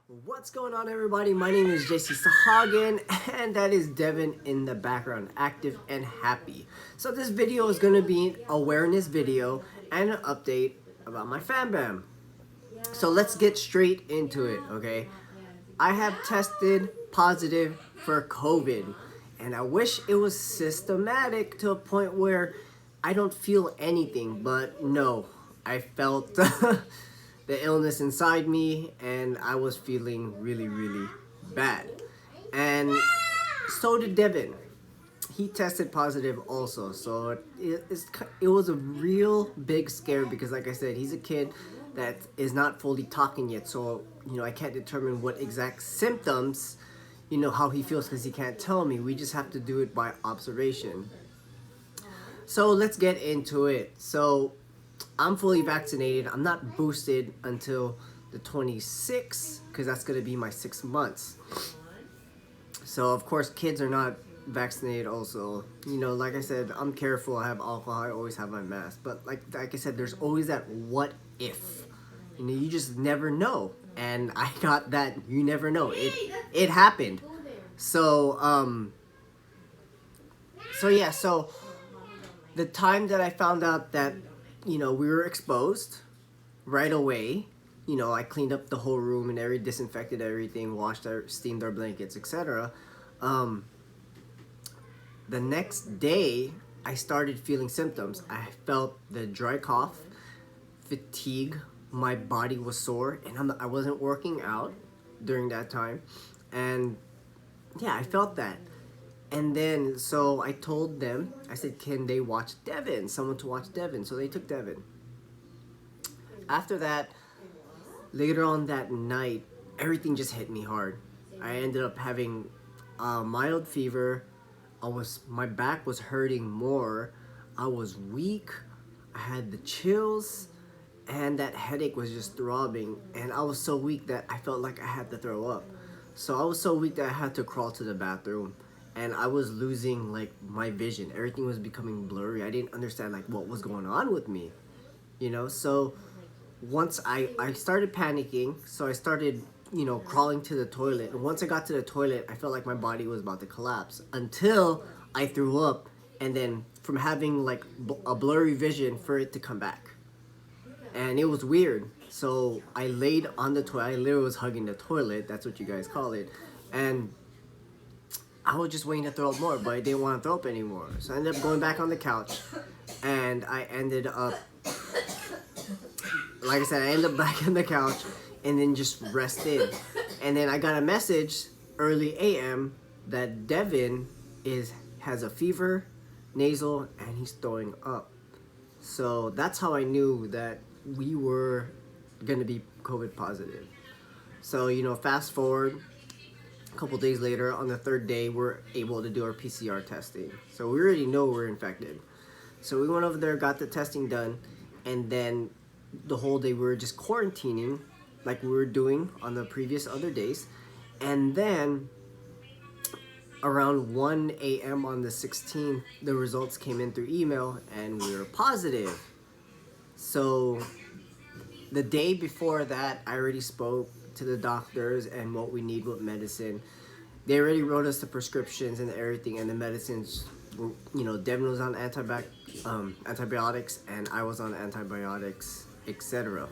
What's going on, everybody? My name is Jaycee Sahagun, and that is Devin in the background, active and happy. So this video is going to be an awareness video and an update about my fan bam. So let's get straight into it, okay? I have tested positive for COVID, and I wish it was systematic to a point where I don't feel anything, but no, I felt the illness inside me, and I was feeling really bad. And so did Devin. He tested positive also, so it was a real big scare because, like I said, he's a kid that is not fully talking yet, so I can't determine what exact symptoms, how he feels, because he can't tell me. We just have to do it by observation. So let's get into it. So I'm fully vaccinated. I'm not boosted until the 26th because that's going to be my 6 months. So of course kids are not vaccinated also. Like I said, I'm careful. I have alcohol. I always have my mask. But like I said, there's always that what if. You just never know. And I got that you never know. It happened. So so the time that I found out that we were exposed right away. I cleaned up the whole room and disinfected everything, steamed our blankets, etc. The next day, I started feeling symptoms. I felt the dry cough, fatigue, my body was sore, and I wasn't working out during that time. And yeah, I felt that. And then, so I told them, I said, can they watch Devin? Someone to watch Devin. So they took Devin. After that, later on that night, everything just hit me hard. I ended up having a mild fever. My back was hurting more. I was weak. I had the chills. And that headache was just throbbing. And I was so weak that I felt like I had to throw up. So I was so weak that I had to crawl to the bathroom. And I was losing my vision. Everything was becoming blurry. I didn't understand what was going on with me. So once I started panicking, so I started, crawling to the toilet. And once I got to the toilet, I felt like my body was about to collapse until I threw up, and then from having a blurry vision for it to come back. And it was weird. So I laid on the toilet. I literally was hugging the toilet. That's what you guys call it. And I was just waiting to throw up more, but I didn't want to throw up anymore. So I ended up going back on the couch, and I ended up, like I said, I ended up back on the couch and then just rested. And then I got a message early AM that Devin has a fever, nasal, and he's throwing up. So that's how I knew that we were going to be COVID positive. So, fast forward. A couple days later, on the third day, we're able to do our PCR testing. So we already know we're infected. So we went over there, got the testing done, and then the whole day we were just quarantining like we were doing on the previous other days. And then around 1 a.m. on the 16th, the results came in through email and we were positive. So the day before that, I already spoke to the doctors and what we need with medicine. They already wrote us the prescriptions and everything, and the medicines were, Devin was on antibiotics and I was on antibiotics, etc.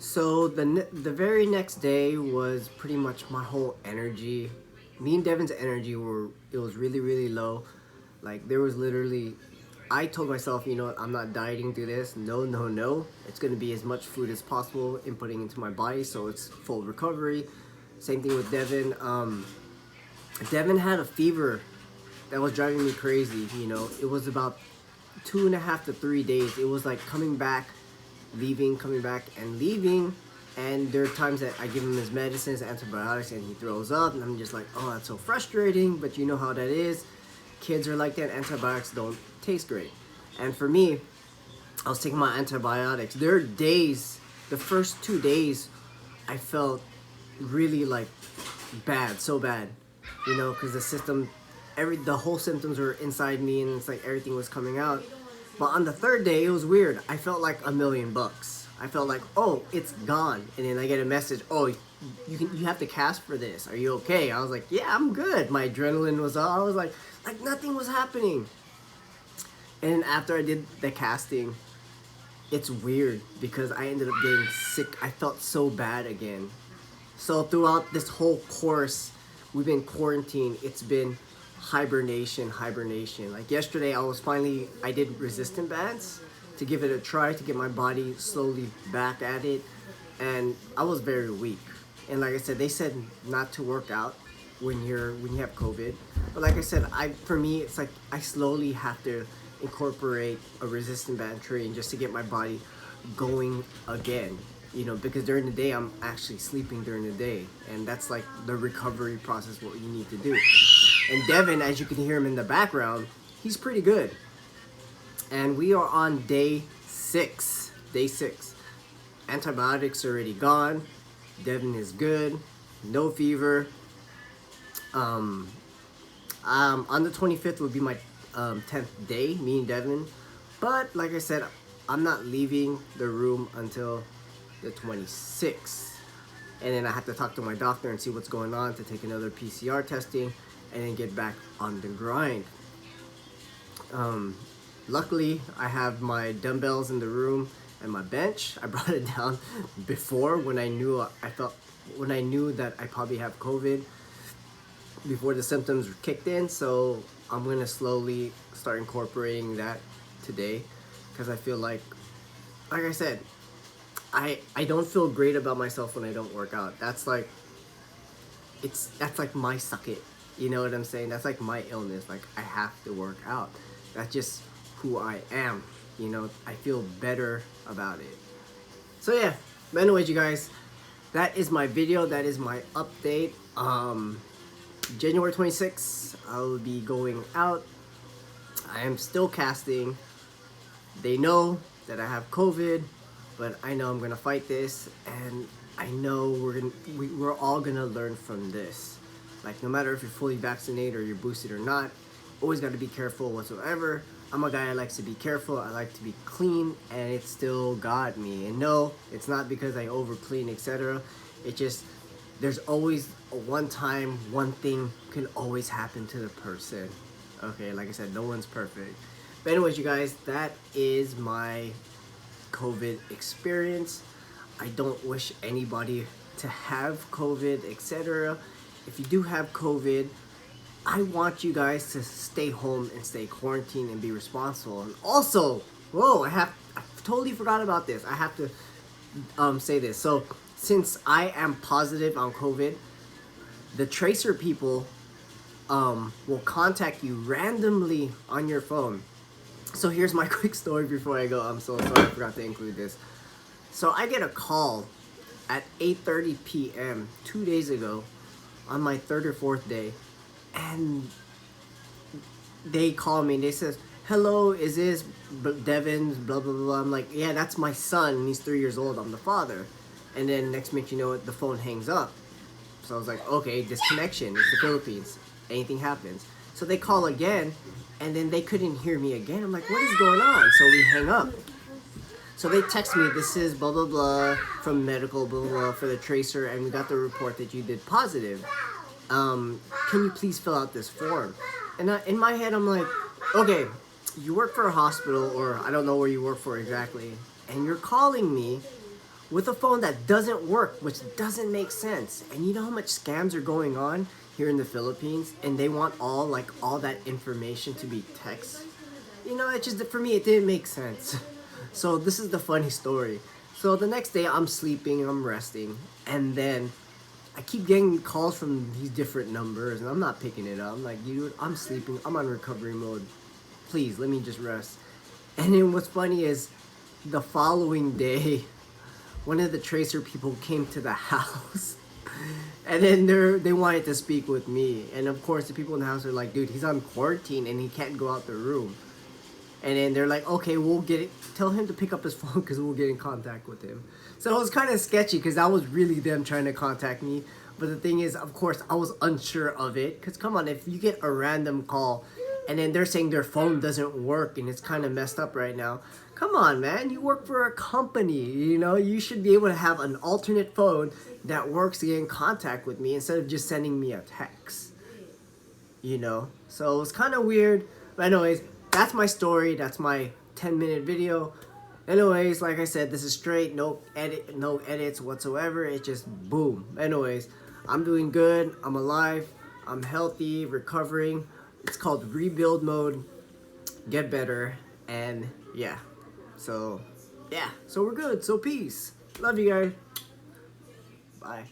So the very next day was pretty much my whole energy. Me and Devin's energy it was really low. There was literally, I told myself, I'm not dieting through this. No. It's going to be as much food as possible inputting into my body, so it's full recovery. Same thing with Devin. Devin had a fever that was driving me crazy. It was about 2.5 to 3 days. It was coming back, leaving, coming back, and leaving. And there are times that I give him his medicines, antibiotics, and he throws up. And I'm just like, oh, that's so frustrating. But you know how that is. Kids are like that. Antibiotics don't taste great. And for me, I was taking my antibiotics. There are days, the first 2 days, I felt really bad, so bad, because the whole symptoms were inside me, and it's everything was coming out. But on the third day, it was weird. I felt like $1,000,000. I felt like, oh, it's gone. And then I get a message, oh, you have to cast for this. Are you okay? I was like, yeah, I'm good. My adrenaline was up. I was like nothing was happening. And after I did the casting, it's weird because I ended up getting sick. I felt so bad again. So throughout this whole course, we've been quarantined. It's been hibernation. Like yesterday, I did resistant bands to give it a try to get my body slowly back at it. And I was very weak. And like I said, they said not to work out when you have COVID. But like I said, for me, it's like I slowly have to incorporate a resistant band training just to get my body going again. You know, because during the day, I'm actually sleeping during the day. And that's like the recovery process, what you need to do. And Devin, as you can hear him in the background, he's pretty good. And we are on day 6. Antibiotics are already gone. Devin is good. No fever. On the 25th will be my 10th day, me and Devin. But like I said, I'm not leaving the room until the 26th. And then I have to talk to my doctor and see what's going on to take another PCR testing and then get back on the grind. Luckily, I have my dumbbells in the room and my bench. I brought it down before when I knew that I probably have COVID before the symptoms kicked in. So I'm gonna slowly start incorporating that today because I feel like I said, I don't feel great about myself when I don't work out. That's like my suck it. You know what I'm saying? That's like my illness. Like I have to work out. That's just who I am. You know, I feel better about it. So yeah, but anyways, you guys, that is my video. That is my update. January 26th, I'll be going out. I am still casting. They know that I have COVID, but I know I'm gonna fight this, and I know we're all gonna learn from this. Like no matter if you're fully vaccinated or you're boosted or not, always got to be careful whatsoever. I'm a guy that likes to be careful. I like to be clean, and it still got me. And no, it's not because I over clean, etc. It just, there's always one time, one thing can always happen to the person. Okay, like I said, no one's perfect. But anyways, you guys, that is my COVID experience. I don't wish anybody to have COVID, etc. If you do have COVID, I want you guys to stay home and stay quarantined and be responsible. And also, whoa, I totally forgot about this. I have to say this. So since I am positive on COVID, the tracer people will contact you randomly on your phone. So here's my quick story before I go. I'm so sorry, I forgot to include this. So I get a call at 8:30 p.m. 2 days ago on my 3rd or 4th day, and they call me and they says, hello, is this Devin's blah blah blah. I'm like, yeah, that's my son and he's 3 years old. I'm the father. And then next minute you know it, the phone hangs up. So I was like, okay, disconnection. It's the Philippines. Anything happens. So they call again, and then they couldn't hear me again. I'm like, what is going on? So we hang up. So they text me, this is blah blah blah from medical blah blah blah for the tracer, and we got the report that you did positive. Can you please fill out this form? And in my head, I'm like, okay, you work for a hospital, or I don't know where you work for exactly, and you're calling me with a phone that doesn't work, which doesn't make sense. And you know how much scams are going on here in the Philippines, and they want all that information to be text. You know, it just, for me, it didn't make sense. So this is the funny story. So the next day, I'm sleeping and I'm resting, and then I keep getting calls from these different numbers, and I'm not picking it up. I'm like, dude, I'm sleeping. I'm on recovery mode. Please, let me just rest. And then what's funny is the following day, one of the tracer people came to the house, and then they wanted to speak with me. And of course, the people in the house are like, dude, he's on quarantine and he can't go out the room. And then they're like, okay, tell him to pick up his phone because we'll get in contact with him. So it was kind of sketchy because that was really them trying to contact me. But the thing is, of course, I was unsure of it. Because come on, if you get a random call and then they're saying their phone doesn't work and it's kind of messed up right now, Come on, man. You work for a company, you know? You should be able to have an alternate phone that works to get in contact with me instead of just sending me a text. You know? So it's kind of weird. But anyways, that's my story. That's my 10-minute video. Anyways, like I said, this is straight, no edits whatsoever. It's just boom. Anyways, I'm doing good. I'm alive. I'm healthy, recovering. It's called rebuild mode. Get better. And yeah. So, yeah. So we're good. So peace. Love you guys. Bye.